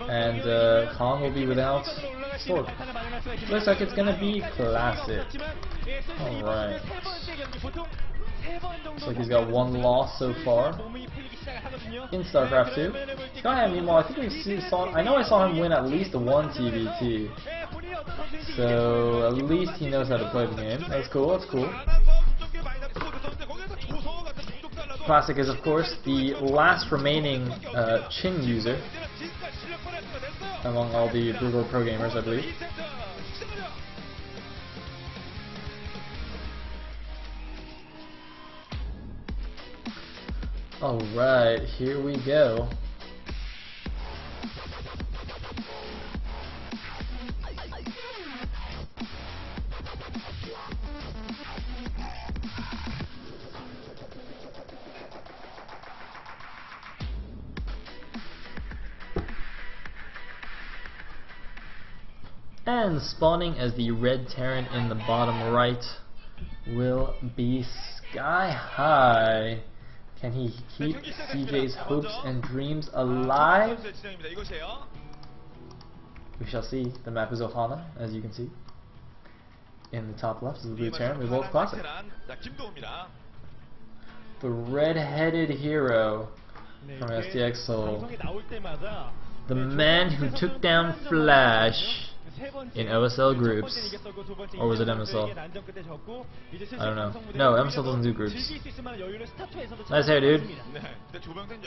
and Kong will be without Sword. Looks like it's gonna be Classic. Alright. Looks like he's got one loss so far in StarCraft 2. Skyhigh, meanwhile, I think I know I saw him win at least one TBT. So at least he knows how to play the game. That's cool, that's cool. Classic is, of course, the last remaining Chin user among all the Google Pro gamers, I believe. Alright, here we go. And spawning as the red Terran in the bottom right will be Skyhigh. Can he keep CJ's hopes and dreams alive? We shall see. The map is Ohana, as you can see. In the top left is the blue Terran. We both Classic. The red-headed hero from STX Soul. The man who took down Flash in OSL groups. Or was it MSL? I don't know. No, MSL doesn't do groups. Nice hair, dude.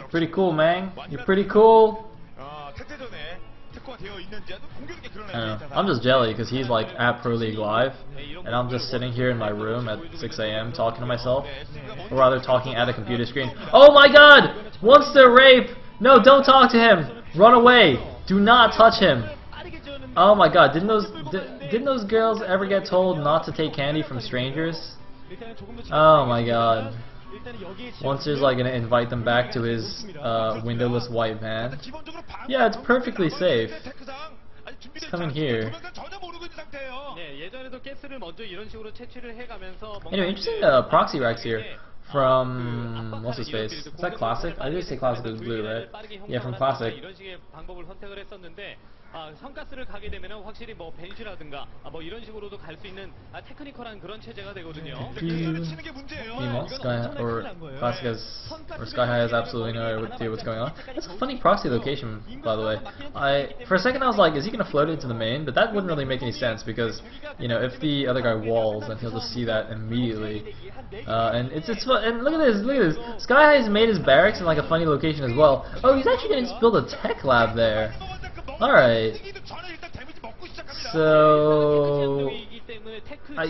Pretty cool, man. You're pretty cool. I don't know. I'm just jelly because he's like at Pro League Live, and I'm just sitting here in my room at 6 AM talking to myself, or rather talking at a computer screen. Oh my god! Wants to rape! No, don't talk to him! Run away! Do not touch him! Oh my god, didn't those girls ever get told not to take candy from strangers? Oh my god. Monster's like gonna invite them back to his windowless white van. Yeah, it's perfectly safe. Just come in here. Anyway, interesting proxy racks here from what's his face? Is that Classic? I did say Classic was blue, right? Yeah, from Classic. 성가스를 가게 되면은 확실히 뭐 벤시라든가 뭐 이런 식으로도 갈 수 있는 테크니컬한 그런 체제가 되거든요. Meanwhile, Sky or Classic has or Skyhigh has absolutely no idea what's going on. It's a funny proxy location, by the way. For a second I was like, is he gonna float into the main? But that wouldn't really make any sense because you know if the other guy walls, then he'll just see that immediately. And it's fun. And look at this, Skyhigh has made his barracks in like a funny location as well. Oh, he's actually gonna build a tech lab there. Alright, so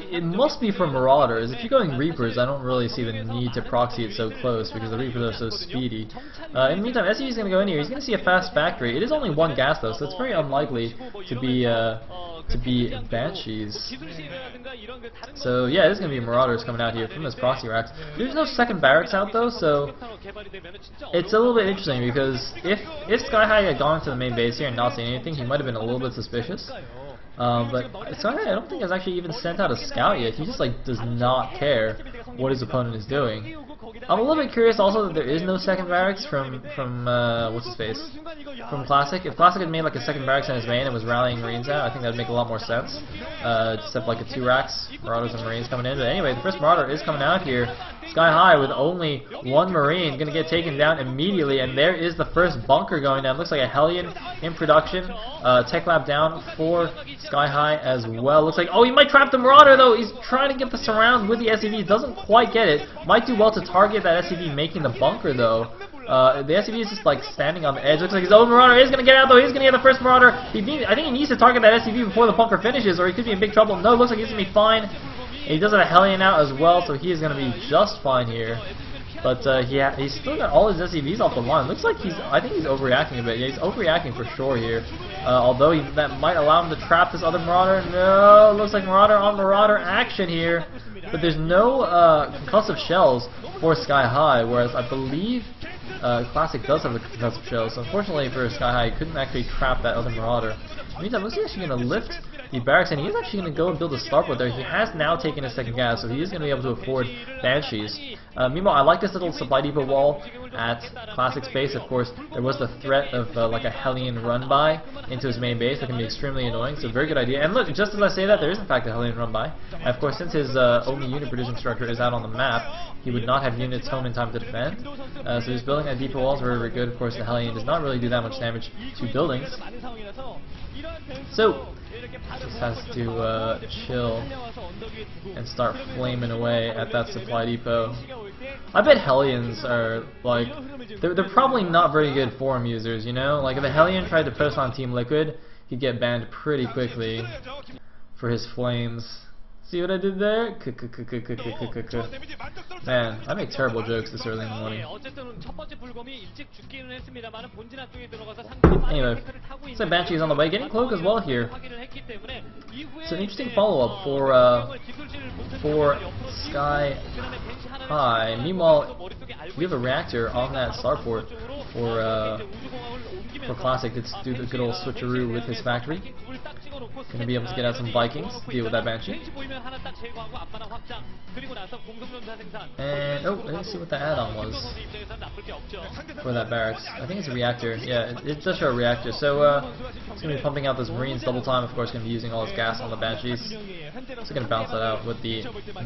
it must be for Marauders. If you're going Reapers, I don't really see the need to proxy it so close because the Reapers are so speedy. In the meantime, SE is going to go in here. He's going to see a fast factory. It is only one gas though, so it's very unlikely to be Banshees. So yeah, there's going to be Marauders coming out here from this proxy racks. There's no second barracks out though, so it's a little bit interesting because if Skyhigh had gone to the main base here and not seen anything, he might have been a little bit suspicious. But Skyhigh, I don't think has actually even sent out a scout yet. He just like does not care what his opponent is doing. I'm a little bit curious also that there is no second barracks from what's his face? From Classic. If Classic had made like a second barracks in his main and was rallying Marines out, I think that would make a lot more sense. Just have like a 2 racks, Marauders and Marines coming in. But anyway, the first Marauder is coming out here. Skyhigh with only 1 Marine gonna get taken down immediately, and there is the first bunker going down. Looks like a Hellion in production. Tech lab down for Skyhigh as well. Looks like, oh, he might trap the Marauder though. He's trying to get the surround with the SCV. Doesn't quite get it. Might do well to target that SCV making the bunker though. The SCV is just like standing on the edge. Looks like his own Marauder is going to get out though. He's going to get the first Marauder. I think he needs to target that SCV before the bunker finishes or he could be in big trouble. No, looks like he's going to be fine. And he does have a Hellion out as well, so he is going to be just fine here. But he's still got all his SCVs off the line. Looks like I think he's overreacting a bit. Yeah, he's overreacting for sure here. Although that might allow him to trap this other Marauder. No, looks like Marauder on Marauder action here. But there's no concussive shells for Skyhigh, whereas I believe Classic does have a concussive shell. So unfortunately for Skyhigh, he couldn't actually trap that other Marauder. In the meantime, looks like he's actually going to lift the barracks, and he is actually going to go and build a starport there. He has now taken his second gas, so he is going to be able to afford Banshees. Meanwhile, I like this little supply depot wall at Classic Space. Of course, there was the threat of like a Hellion run-by into his main base that can be extremely annoying, so very good idea. And look, just as I say that, there is in fact a Hellion run-by. Of course, since his only unit producing structure is out on the map, he would not have units home in time to defend. So he's building at depot walls, very, very good. Of course, the Hellion does not really do that much damage to buildings. So, just has to chill and start flaming away at that supply depot. I bet Hellions are, like, they're probably not very good forum users, you know? Like, if a Hellion tried to post on Team Liquid, he'd get banned pretty quickly for his flames. See what I did there? Man, I make terrible jokes this early in the morning. Anyway, so Banshee's on the way, getting Cloak as well here. It's an interesting follow-up for Skyhigh. Meanwhile, we have a reactor on that starport for Classic. Let's do the good old switcheroo with his factory. Gonna be able to get out some Vikings to deal with that Banshee. And oh, I didn't see what the add-on was for that barracks. I think it's a reactor. Yeah, it does show a reactor. So it's gonna be pumping out those Marines double time. Of course, gonna be using all his gas on the Banshees. So gonna bounce that out with the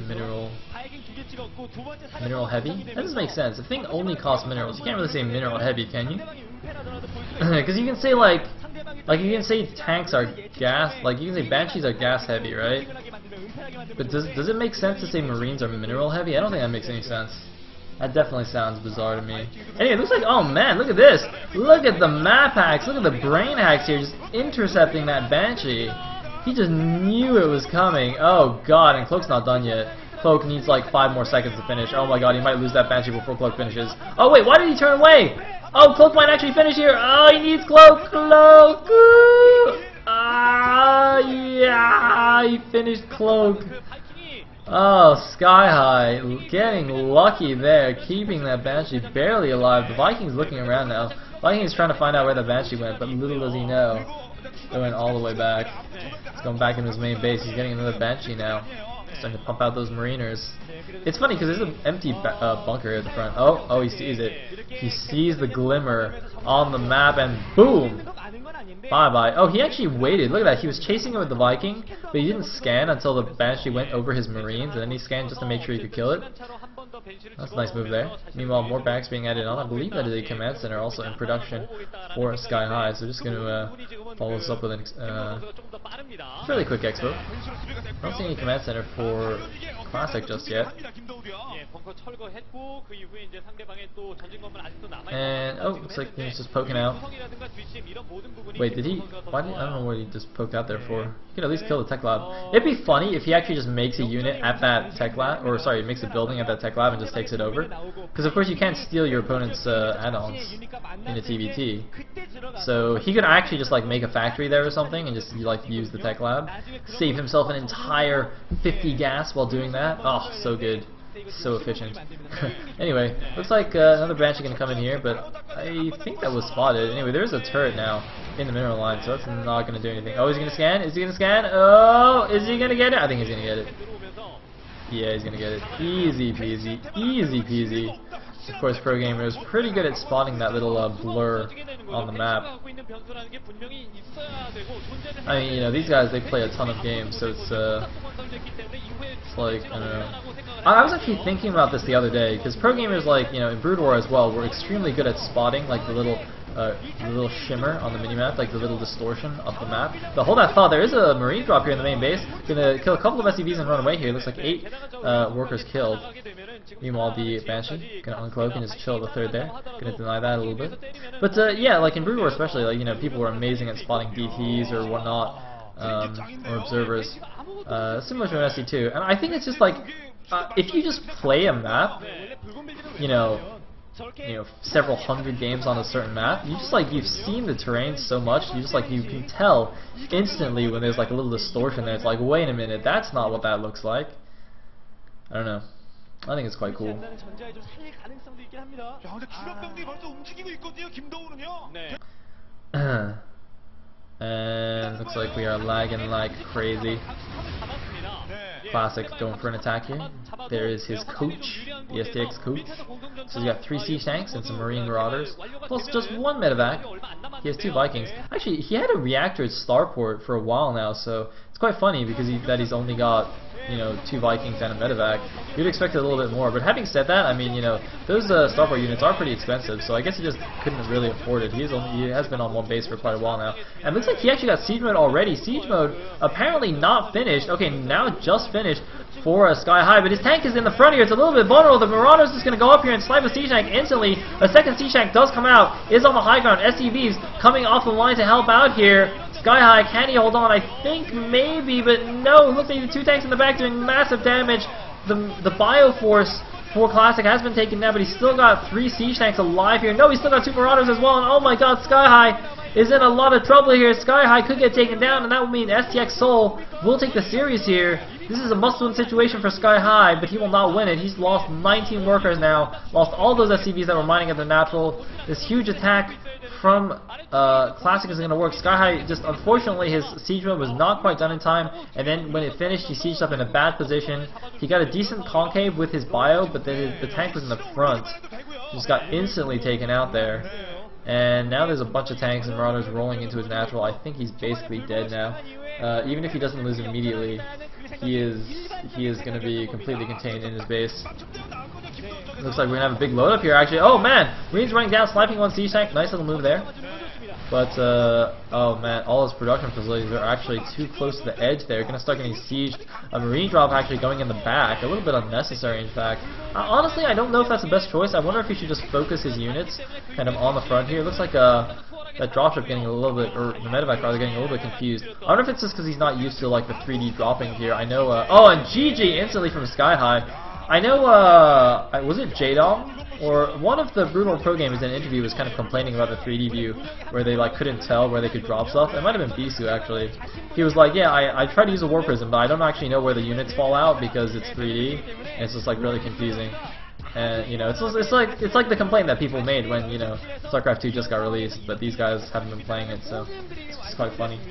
mineral heavy. That doesn't make sense. The thing only costs minerals. You can't really say mineral heavy, can you? Because you can say like you can say tanks are gas, like you can say Banshees are gas heavy, right? But does it make sense to say Marines are mineral heavy? I don't think that makes any sense. That definitely sounds bizarre to me. Anyway, it looks like, oh man, look at this! Look at the map hacks, look at the brain hacks here, just intercepting that Banshee. He just knew it was coming. Oh god, and Cloak's not done yet. Cloak needs like 5 more seconds to finish. Oh my god, he might lose that Banshee before Cloak finishes. Oh wait, why did he turn away? Oh, Cloak might actually finish here. Oh, he needs Cloak. Cloak. Ah, yeah, he finished Cloak. Oh, Skyhigh getting lucky there, keeping that Banshee barely alive. The Viking's looking around now. Viking's trying to find out where the Banshee went, but little does he know, it went all the way back. He's going back into his main base. He's getting another Banshee now. Starting to pump out those Mariners. It's funny because there's an empty bunker here at the front. Oh, he sees it. He sees the glimmer on the map, and boom! Bye-bye. Oh, he actually waited. Look at that. He was chasing it with the Viking, but he didn't scan until the Banshee went over his Marines, and then he scanned just to make sure he could kill it. That's a nice move there. Meanwhile, more barracks being added on. I believe that is a command center also in production for Skyhigh, so just going to follow this up with a fairly quick expo. I don't see any command center for Classic just yet. And oh, looks like he's just poking out. Wait, did he? I don't know what he just poked out there for. He could at least kill the tech lab. It'd be funny if he actually just makes a unit at that tech lab, or sorry, makes a building at that tech lab and just takes it over. Because of course you can't steal your opponent's add-ons in a TVT. So he could actually just like make a factory there or something and just like use the tech lab, save himself an entire 50 gas while doing that. Oh, so good. So efficient. Anyway, looks like another Banshee gonna come in here, but I think that was spotted. Anyway, there's a turret now in the mineral line, so that's not gonna do anything. Oh, is he gonna scan? Is he gonna scan? Oh, is he gonna get it? I think he's gonna get it. Yeah, he's gonna get it. Easy peasy. Easy peasy. Of course, Pro Gamer is pretty good at spotting that little blur on the map. I mean, you know, these guys, they play a ton of games, so it's like, I don't know. I was actually thinking about this the other day, because Pro Gamers, like, you know, in Brood War as well, were extremely good at spotting, like, the little shimmer on the minimap, like the little distortion of the map. But hold that thought, there is a Marine drop here in the main base. Gonna kill a couple of SCVs and run away here. Looks like 8 workers killed. Meanwhile, the Banshee gonna uncloak and just chill the third there. Gonna deny that a little bit. But yeah, like in Brood War especially, like, you know, people were amazing at spotting DTs or whatnot, or observers. Similar to an SC2. And I think it's just like, if you just play a map, you know, several hundred games on a certain map, you've seen the terrain so much, you can tell instantly when there's like a little distortion there. It's like, wait a minute, that's not what that looks like. I don't know. I think it's quite cool. And Looks like we are lagging like crazy. Classic going for an attack here. There is his coach, the STX coach. So he's got 3 siege tanks and some marine marauders, plus just 1 medevac. He has 2 Vikings. Actually, he had a reactor at starport for a while now, so it's quite funny because he's only got, you know, 2 Vikings and a medevac. You'd expect a little bit more, but having said that, I mean, you know, those starport units are pretty expensive, so I guess he just couldn't really afford it. He has been on one base for quite a while now, and it looks like he actually got siege mode already. Siege mode apparently not finished. Okay, now just finished for a Skyhigh, but his tank is in the front here. It's a little bit vulnerable. The Marauder's just going to go up here and snipe a siege tank instantly. A second siege tank does come out, is on the high ground. SCVs coming off the line to help out here. Skyhigh, can he hold on? I think maybe, but no. Looks like the 2 tanks in the back doing massive damage. The Bioforce for Classic has been taken down, but he's still got 3 siege tanks alive here. No, he's still got 2 Marauders as well, and oh my god, Skyhigh is in a lot of trouble here. Skyhigh could get taken down, and that would mean STX Sayle will take the series here. This is a must-win situation for Skyhigh, but he will not win it. He's lost 19 workers now, lost all those SCVs that were mining at the natural. This huge attack from Classic is going to work. Skyhigh, just unfortunately, his siege mode was not quite done in time, and then when it finished, he sieged up in a bad position. He got a decent concave with his bio, but then the tank was in the front. He just got instantly taken out there. And now there's a bunch of tanks and marauders rolling into his natural. I think he's basically dead now. Even if he doesn't lose immediately, he is going to be completely contained in his base. Looks like we're going to have a big load up here actually. Oh man, Marine's running down, sniping 1 siege tank. Nice little move there. But, oh man, all his production facilities are actually too close to the edge there. Going to start getting sieged. A marine drop actually going in the back. A little bit unnecessary, in fact. Honestly, I don't know if that's the best choice. I wonder if he should just focus his units kind of on the front here. It looks like that dropship getting a little bit, or the medevac rather, getting a little bit confused. I wonder if it's just because he's not used to like the 3D dropping here. I know, oh, and GG instantly from Skyhigh. I know, was it J-Dom? Or one of the Brutal Pro Gamers in an interview was kind of complaining about the 3D view, where they like couldn't tell where they could drop stuff. It might have been Bisu actually. He was like, yeah, I tried to use a War Prism, but I don't actually know where the units fall out because it's 3D, and it's just like really confusing. And you know, it's like the complaint that people made when, you know, StarCraft 2 just got released, but these guys haven't been playing it, so it's quite funny.